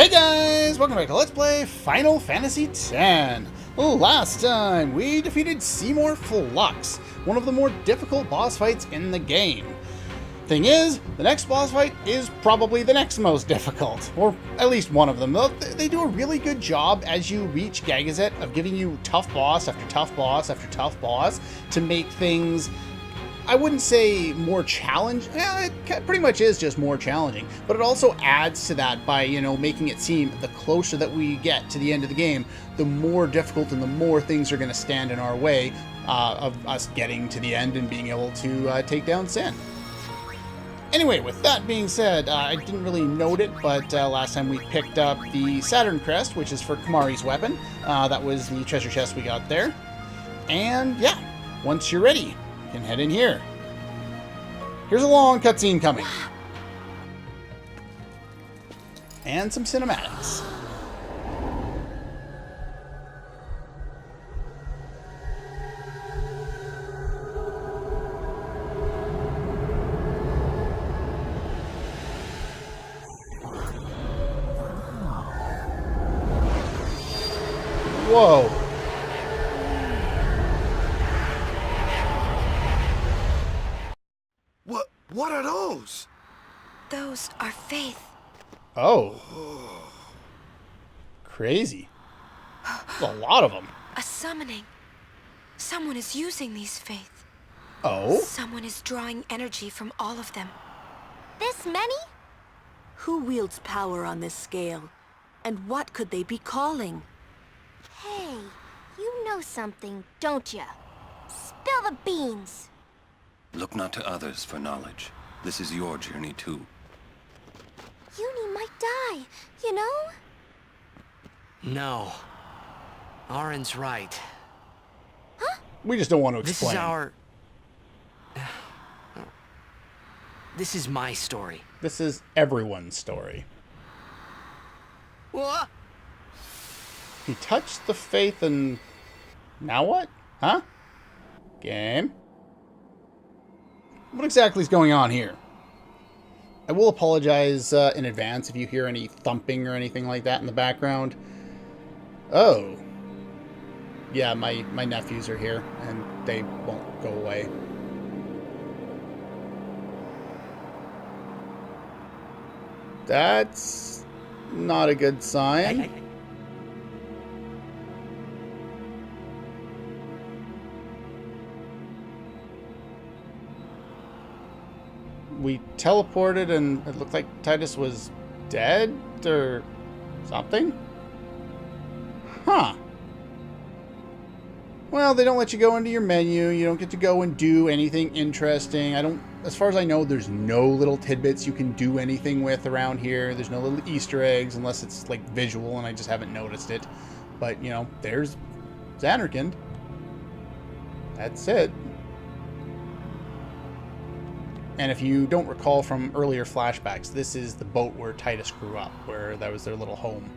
Hey guys, welcome back to Let's Play Final Fantasy X. Last time we defeated Seymour Flux, one of the more difficult boss fights in the game. Thing is, the next boss fight is probably the next most difficult, or at least one of them. They do a really good job as you reach Gagazet of giving you tough boss after tough boss after tough boss to make things, I wouldn't say more challenging. It pretty much is just more challenging, but it also adds to that by, making it seem the closer that we get to the end of the game, the more difficult and the more things are going to stand in our way of us getting to the end and being able to take down Sin. Anyway, with that being said, I didn't really note it, but last time we picked up the Saturn Crest, which is for Kamari's weapon. That was the treasure chest we got there. And yeah, once you're ready, you can head in here. Here's a long cutscene coming. And some cinematics. Whoa. What are those? Those are faith. Oh. Crazy. There's a lot of them. A summoning. Someone is using these faith. Oh? Someone is drawing energy from all of them. This many? Who wields power on this scale? And what could they be calling? Hey, you know something, don't ya? Spill the beans. Look not to others for knowledge. This is your journey too. Uni might die, you know? No. Arman's right. Huh? We just don't want to This explain. is our... This is my story. This is everyone's story. What? He touched the faith and... Now what? Huh? Game? What exactly is going on here? I will apologize in advance if you hear any thumping or anything like that in the background. Oh. Yeah, my nephews are here, and they won't go away. That's not a good sign. We teleported and it looked like Tidus was dead or something? Huh. Well, they don't let you go into your menu. You don't get to go and do anything interesting. As far as I know, there's no little tidbits you can do anything with around here. There's no little Easter eggs unless it's like visual and I just haven't noticed it. But, there's Xanarkand. That's it. And if you don't recall from earlier flashbacks, this is the boat where Tidus grew up, where that was their little home.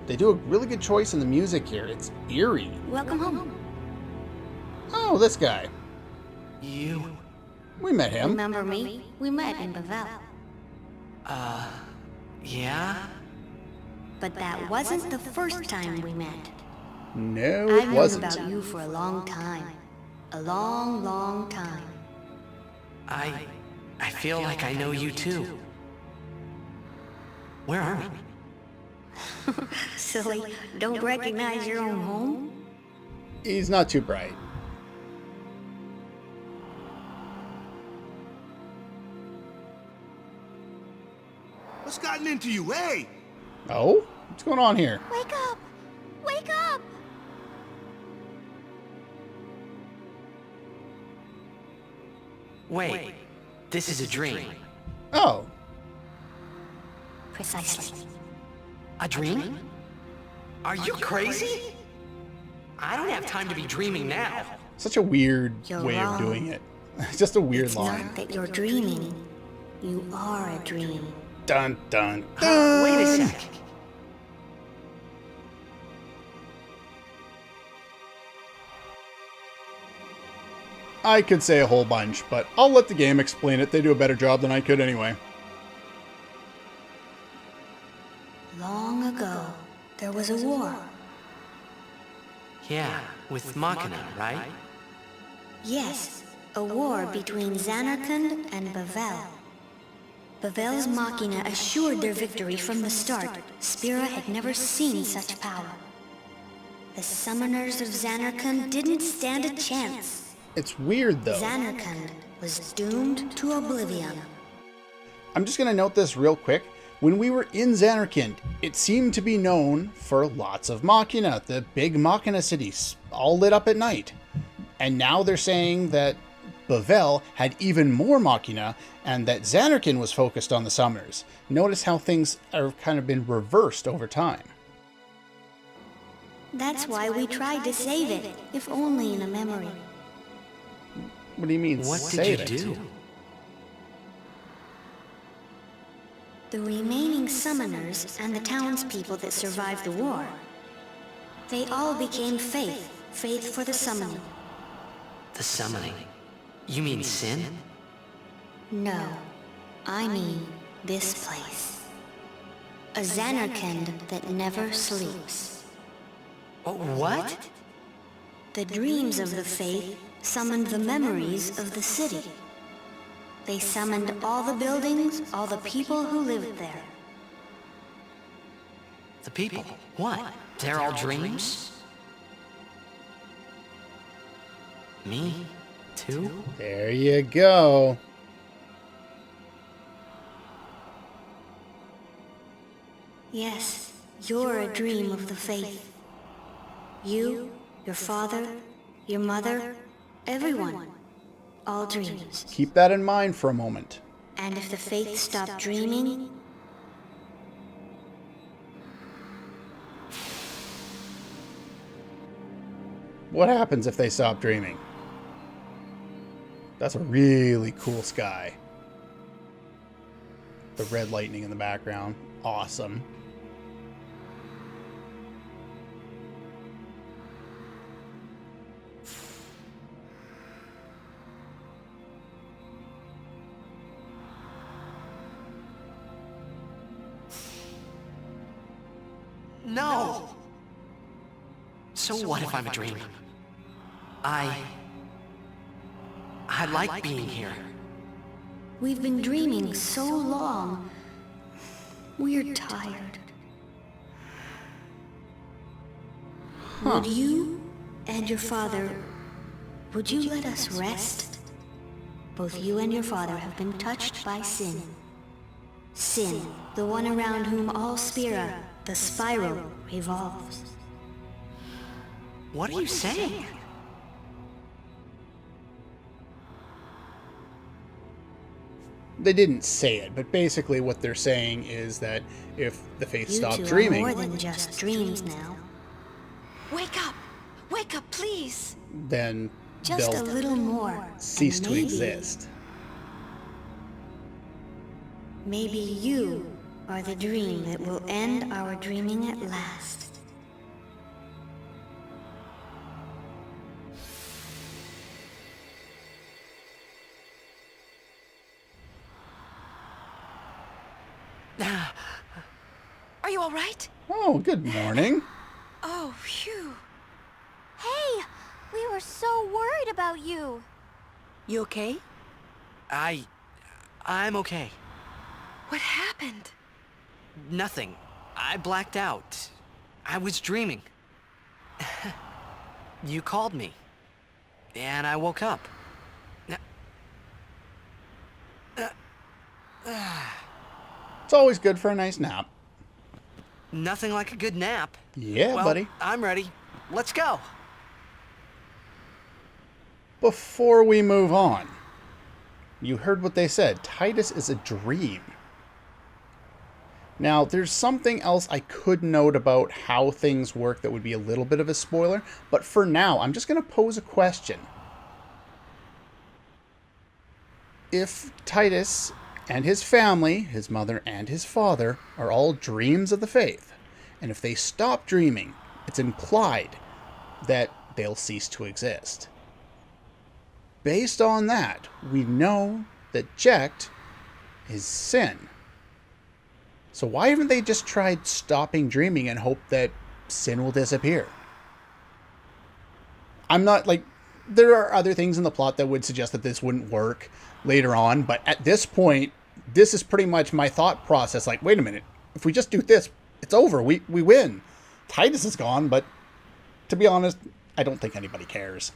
They do a really good choice in the music here. It's eerie. Welcome home. Oh, this guy. You? We met him. Remember me? We met in Bavel. Yeah? But that wasn't the first time we met. No, I've it known wasn't. about you for a long time. A long, long time. I feel like I know you too. Where are we? Silly, don't recognize your own home? He's not too bright. What's gotten into you, hey? Oh? What's going on here? Wake up! Wake up! Wait, this is a dream. Oh. Precisely. A dream? Are you crazy? I don't have time to be dreaming now. Such a weird You're way wrong. of doing it. It's just a weird It's line. not that you're dreaming. You are a dream. Dun, dun, dun. Wait a sec. I could say a whole bunch, but I'll let the game explain it. They do a better job than I could anyway. Long ago, there was a war. Yeah, with Machina, right? Yes, a war between Zanarkand and Bavel. Bavel's Machina assured their victory from the start. Spira had never seen such power. The summoners of Zanarkand didn't stand a chance. It's weird, though. Zanarkand was doomed to oblivion. I'm just going to note this real quick. When we were in Zanarkand, it seemed to be known for lots of Machina, the big Machina cities, all lit up at night. And now they're saying that Bavel had even more Machina, and that Zanarkand was focused on the summoners. Notice how things have kind of been reversed over time. That's why we tried to save it, if only in a memory. What do you mean, What save did you it? do? The remaining summoners and the townspeople that survived the war, they all became faith for the summoning. The summoning. You mean sin? No, I mean this place. A Zanarkand that never sleeps. Oh, what? The dreams of the faith summoned the memories of the city. They summoned all the buildings, all the people who lived there. The people? What? They're all dreams? Me? Too? There you go. Yes, you're a dream of the faith. You, your father, your mother, everyone. All dreams. Keep that in mind for a moment. And if the faith stopped dreaming, What happens if they stop dreaming? That's a really cool sky. The red lightning in the background. Awesome. No! So what if I'm a dream? I like being here. we've been dreaming so long. We're tired. Would you and your father, would you let us rest? Both you and your father have been touched by sin. Sin, the one around whom all Spira, the spiral, revolves. What are you saying? They didn't say it, but basically what they're saying is that if the faith You stopped two dreaming, are more than just dreams now. Wake up! Wake up, please! then Just a they'll little more. cease and to maybe- exist. Maybe you are the dream that will end our dreaming at last. Are you all right? Oh, good morning. Oh, phew. Hey, we were so worried about you. You okay? I'm okay. What happened? Nothing. I blacked out. I was dreaming. You called me. And I woke up. It's always good for a nice nap. Nothing like a good nap. Yeah, Well, buddy. I'm ready. Let's go. Before we move on, you heard what they said. Tidus is a dream. Now, there's something else I could note about how things work that would be a little bit of a spoiler, but for now, I'm just going to pose a question. If Tidus and his family, his mother and his father, are all dreams of the faith, and if they stop dreaming, it's implied that they'll cease to exist. based on that, we know that Jecht is Sin. So why haven't they just tried stopping dreaming and hope that Sin will disappear? I'm not, like, there are other things in the plot that would suggest that this wouldn't work later on, but at this point, this is pretty much my thought process. Like, wait a minute, if we just do this, it's over. We win. Tidus is gone, but to be honest, I don't think anybody cares.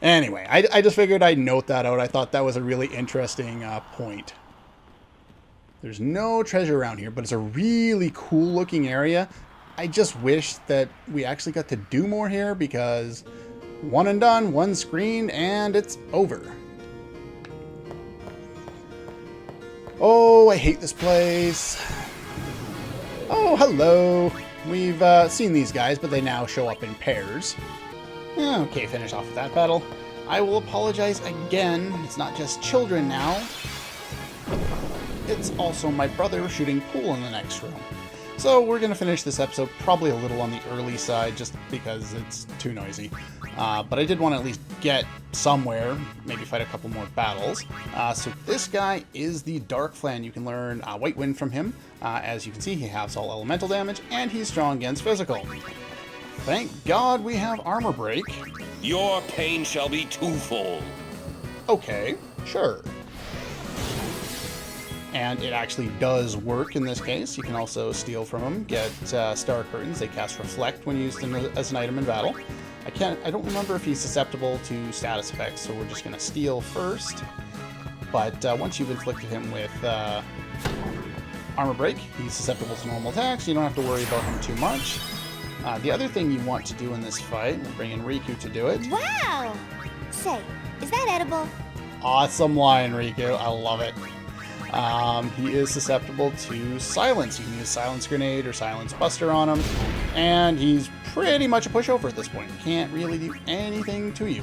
Anyway, I just figured I'd note that out. I thought that was a really interesting point. There's no treasure around here, but it's a really cool looking area. I just wish that we actually got to do more here, because one and done, one screen, and it's over. Oh, I hate this place. Oh, hello. We've seen these guys, but they now show up in pairs. Okay, finish off with that battle. I will apologize again. It's not just children now. It's also my brother shooting pool in the next room. So we're going to finish this episode probably a little on the early side, just because it's too noisy. But I did want to at least get somewhere, maybe fight a couple more battles. So this guy is the Dark Flynn. You can learn White Wind from him. As you can see, he has all elemental damage, and he's strong against physical. Thank God we have armor break. Your pain shall be twofold. Okay, sure. And it actually does work in this case. You can also steal from them, get Star Curtains. They cast Reflect when used as an item in battle. I don't remember if he's susceptible to status effects, so we're just going to steal first. But once you've inflicted him with Armor Break, he's susceptible to normal attacks. You don't have to worry about him too much. The other thing you want to do in this fight, we'll bring in Riku to do it. Wow! Say, is that edible? Awesome line, Riku. I love it. He is susceptible to Silence. You can use Silence Grenade or Silence Buster on him, and he's pretty much a pushover at this point. Can't really do anything to you.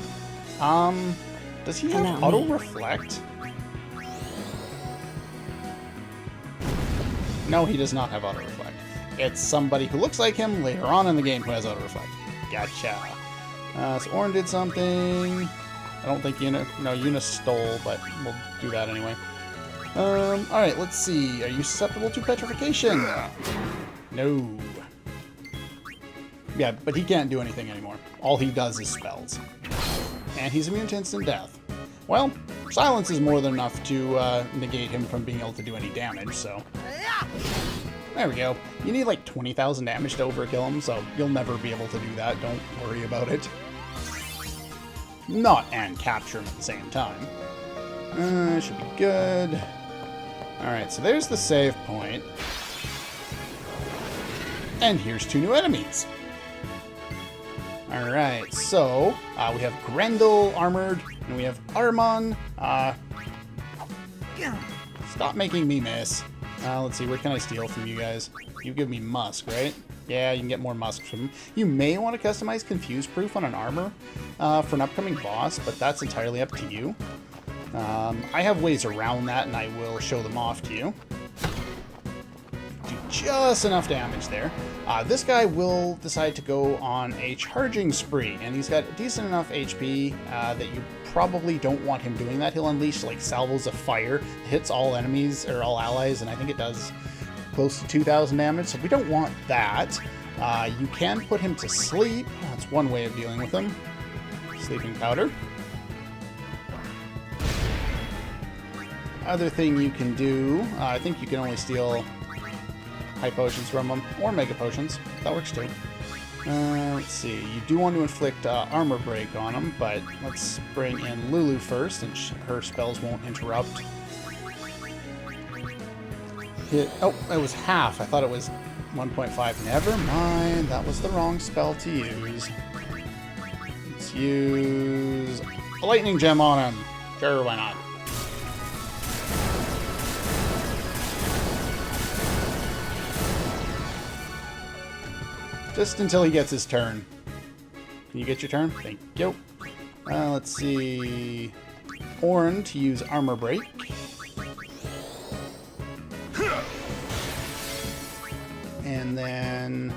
Does he have Auto Reflect? No, he does not have Auto Reflect. It's somebody who looks like him later on in the game who has Auto Reflect. Gotcha. So Orin did something. I don't think Yuna stole, but we'll do that anyway. Alright, let's see. Are you susceptible to petrification? No. Yeah, but he can't do anything anymore. All he does is spells. And he's immune to instant death. Well, silence is more than enough to negate him from being able to do any damage, so... There we go. You need like 20,000 damage to overkill him, so you'll never be able to do that. Don't worry about it. Not and capture him at the same time. Should be good. Alright, so there's the save point. And here's 2 new enemies. Alright, so we have Grendel armored, and we have Arman. Stop making me miss. Let's see, what can I steal from you guys? You give me Musk, right? Yeah, you can get more Musk from him. You may want to customize Confuse Proof on an armor for an upcoming boss, but that's entirely up to you. I have ways around that, and I will show them off to you. Do just enough damage there. This guy will decide to go on a charging spree, and he's got decent enough HP that you probably don't want him doing that. He'll unleash like salvos of fire, hits all enemies or all allies, and I think it does close to 2,000 damage, so we don't want that. You can put him to sleep. That's one way of dealing with him. Sleeping powder. Other thing you can do, I think you can only steal high potions from them, or mega potions. That works too. Let's see, you do want to inflict armor break on them, but let's bring in Lulu first, and her spells won't interrupt. Oh, it was half. I thought it was 1.5. Never mind, that was the wrong spell to use. Let's use a lightning gem on him. Sure, why not? Just until he gets his turn. Can you get your turn? Thank you. Let's see. Orin to use Armor Break. And then...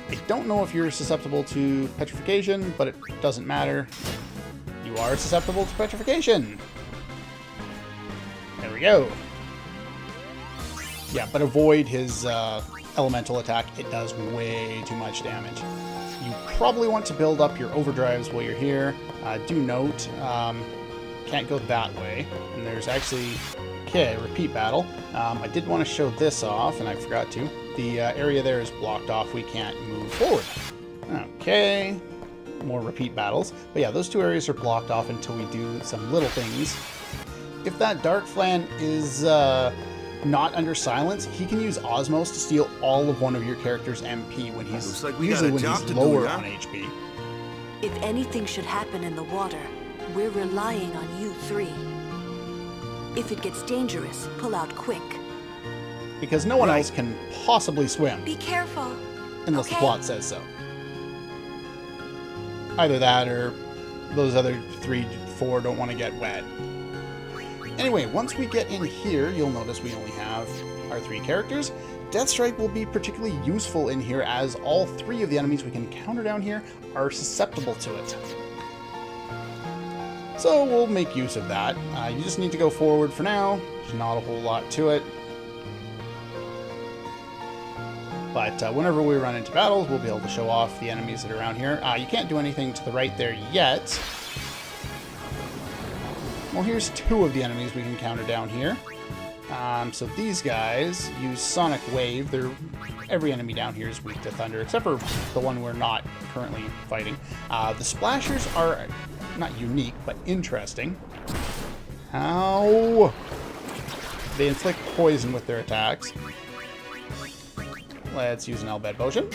I don't know if you're susceptible to Petrification, but it doesn't matter. are susceptible to petrification. There we go. Yeah, but avoid his elemental attack. It does way too much damage. You probably want to build up your overdrives while you're here. Do note, can't go that way. And there's actually, okay, repeat battle. I did want to show this off, and I forgot to. The area there is blocked off. We can't move forward. Okay, more repeat battles. But yeah, those two areas are blocked off until we do some little things. If that Dark Flan is not under silence, he can use Osmos to steal all of one of your character's MP when he's Looks like we usually got a when job he's to do, lower yeah? on HP. If anything should happen in the water, we're relying on you three. If it gets dangerous, pull out quick. Because no one else can possibly swim, Be careful. unless the okay? plot says so. Either that or those other 3, 4 don't want to get wet. Anyway, once we get in here, you'll notice we only have our 3 characters. Deathstrike will be particularly useful in here as all 3 of the enemies we can counter down here are susceptible to it. So we'll make use of that. You just need to go forward for now. There's not a whole lot to it. But whenever we run into battles, we'll be able to show off the enemies that are around here. You can't do anything to the right there yet. Well, here's 2 of the enemies we can counter down here. So these guys use Sonic Wave. Every enemy down here is weak to Thunder, except for the one we're not currently fighting. The Splashers are not unique, but interesting. Ow! They inflict poison with their attacks. Let's use an L-Bed Potion.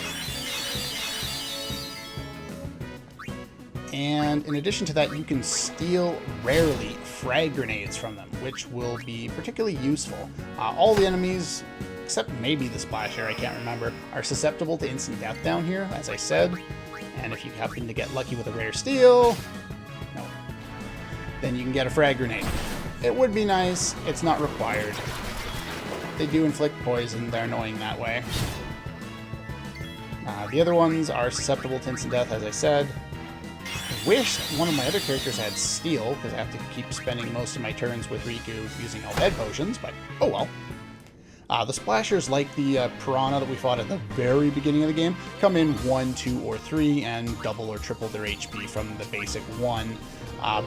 And in addition to that, you can steal, rarely, frag grenades from them, which will be particularly useful. All the enemies, except maybe the Splasher, I can't remember, are susceptible to instant death down here, as I said. And if you happen to get lucky with a rare steal, no, then you can get a frag grenade. It would be nice, it's not required. They do inflict poison, they're annoying that way. The other ones are susceptible to instant death, as I said. I wish one of my other characters had Steel, because I have to keep spending most of my turns with Riku using L-Bed potions, but oh well. The Splashers, like the Piranha that we fought at the very beginning of the game, come in 1, 2, or 3 and double or triple their HP from the basic 1.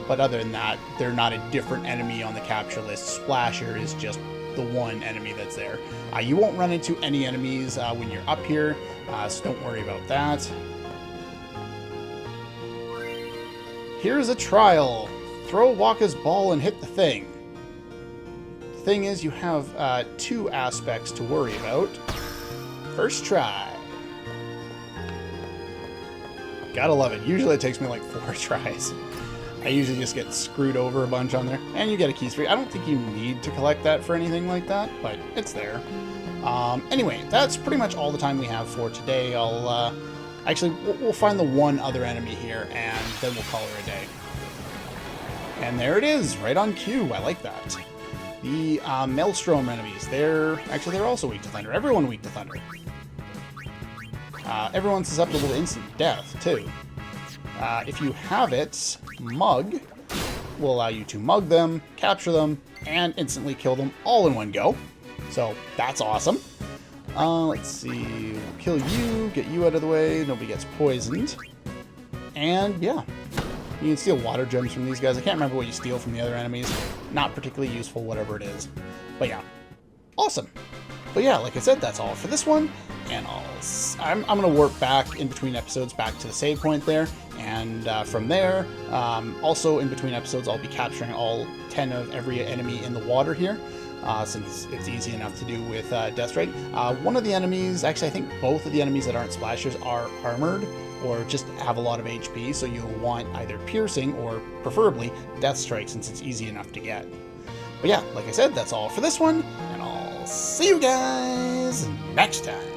But other than that, they're not a different enemy on the capture list. Splasher is just the one enemy that's there. You won't run into any enemies when you're up here, so don't worry about that. Here's a trial. Throw Waka's ball and hit the thing. The thing is, you have 2 aspects to worry about. First try. Gotta love it. Usually it takes me like 4 tries. I usually just get screwed over a bunch on there. And you get a key streak. I don't think you need to collect that for anything like that, but it's there. Anyway, that's pretty much all the time we have for today. Actually, we'll find the one other enemy here, and then we'll call her a day. And there it is, right on cue. I like that. The Maelstrom enemies, they're also weak to Thunder. Everyone weak to Thunder. Everyone's susceptible to instant death, too. If you have it, Mug will allow you to mug them, capture them, and instantly kill them all in one go. So that's awesome. Let's see, we'll kill you, get you out of the way, nobody gets poisoned. And yeah, you can steal water gems from these guys. I can't remember what you steal from the other enemies. Not particularly useful, whatever it is. But yeah, awesome. But yeah, like I said, that's all for this one. And I'm going to warp back in between episodes back to the save point there. And from there, also in between episodes, I'll be capturing all 10 of every enemy in the water here. Since it's easy enough to do with Deathstrike. One of the enemies, actually I think both of the enemies that aren't Splashers are armored, or just have a lot of HP, so you'll want either Piercing or preferably Deathstrike since it's easy enough to get. But yeah, like I said, that's all for this one, and I'll see you guys next time.